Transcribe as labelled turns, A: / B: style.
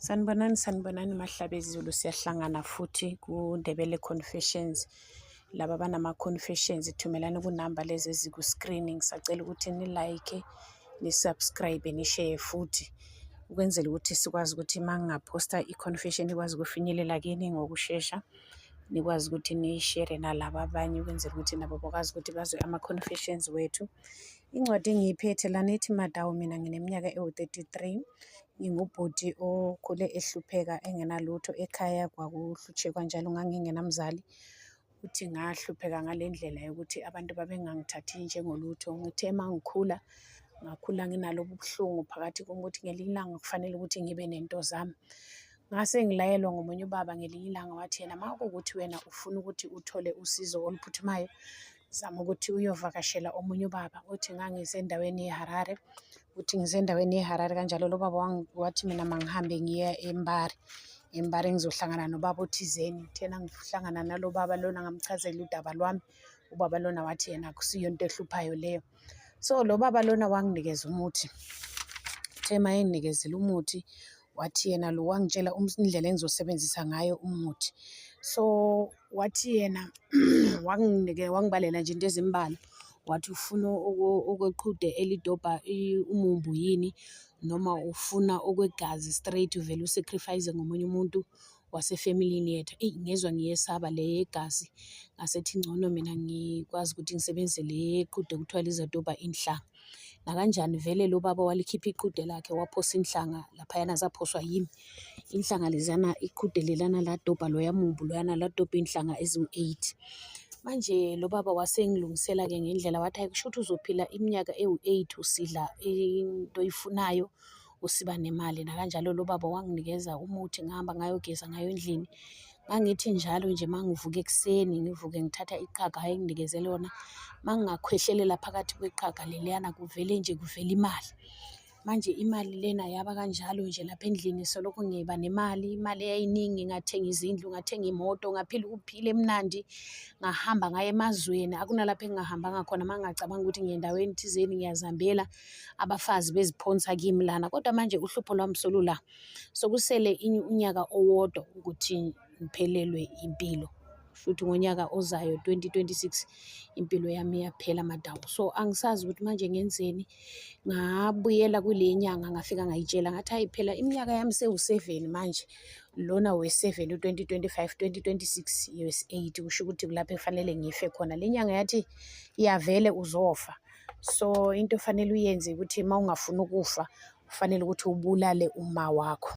A: Sanibonani Mahlabezulu, siyahlangana futhi ku-Ndebele Confessions. Laba banama-confessions thumelani kunamba lezi eziku-screen. Ngisacela ukuthi ni-like, ni-subscribe, ni-share futhi ukwenzela ukuthi sikwazi ukuthi uma ngingaphosta i-confession ikwazi ukufinyelela kini ngokushesha. Nikwazi ukuthi ni-share nalaba abanye ukwenzela ukuthi nabo bakwazi ukuthi bazwe ama-confessions wethu. Incwadi engiyiphethe lana ithi Madawu, mina ngineminyaka ewu-33. Ngingubhuti okhule ehlupheka engenalutho ekhaya, kwakuhlutshe kanjalo ngangingenamzali. Uthi ngahlupheka ngale ndlela yokuthi abantu babengangithathi njengolutho. Ngithe uma ngakhula nginalobu buhlungu phakathi kokuthi ngelinye ilanga kufanele ukuthi ngibe nento zami. Ngase ngilayelwa ngomunye ubaba ngelinye ilanga, wathi yena uma kuwukuthi wena ufuna ukuthi uthole usizo oluphuthumayo, zama ukuthi uyovakashela omunye ubaba. Uthi ngangisendaweni yeHarare, kanjalo lo baba wathi mina mangihambe ngiye eMbari ngizohlangana nobaba othizeni. Thena ngihlangana nalo baba lona, ngamchazela udaba lwami. Ubaba lona wathi yena akusiyo into ehluphayo leyo. So lo baba lona wanginikeza umuthi. Thema enginikezela umuthi, wathi yena lo wangitshela indlela engizosebenzisa ngayo umuthi. So wathi yena wangibalela nje into ezimbalwa. Wathi ufuna okweqhude elidobha umumbu yini, noma ufuna okwegazi straight uvele usacrifice ngomunye umuntu wasefamilini yethu. Ngezwa ngiyesaba le yegazi, ngasethi ngcono mina ngikwazi ukuthi ngisebenzise le yeqhude kuthiwa lizodobha inhlanga. Nakanjani vele lo baba walikhipha iqhude lakhe waphosa inhlanga laphayana, zaphoswa yimi inhlanga leziyana. Iqhude lelana ladobha loya mumbu loyana ladobha inhlanga eziwu-8. Manje lo baba wasengilungisela-ke ngendlela, wathi hayi kusho ukuthi uzophila iminyaka ewu-8 usidla into oyifunayo, usiba nemali. Nakanjalo lo baba wanginikeza umuthi, ngahamba ngayogeza ngayo endlini. Ngangithi njalo nje uma ngivuka ekuseni, ngivuke ngithatha iqhaga ayenginikeze lona, uma ngingakhwehlelela phakathi kweqhaga leliyana kuvele imali. Manje imali lena yaba kanjalo nje lapha endlini, soloko ngiba nemali. Imali eyayiningi, ngathenga izindlu, ngathenga imoto, ngaphila ukuphila emnandi. Ngahamba ngaya emazweni, akunalapho engingahambanga khona uma ngingacabanga ukuthi ngiye endaweni thizeni ngiyazihambela, abafazi beziphonsa kimi lana. Kodwa manje uhlupho lwami solula, sokusele unyaka owodwa ukuthi ngiphelelwe impilo. Futhi ngonyaka ozayo 2026 impilo yami iyaphela Madawu. So angisazi ukuthi manje ngenzeni. Ngabuyela kule nyanga, ngafika ngayitshela ngathi hayi phela iminyaka yami sewu-7 manje, lona we-7 u-2025, 2026 US8, kusho ukuthi kulapho kufanele ngife khona. Le nyanga yathi iyavele uzofa. So into efanele uyenze ukuthi uma ungafuni ukufa, kufanele ukuthi ubulale uma wakho.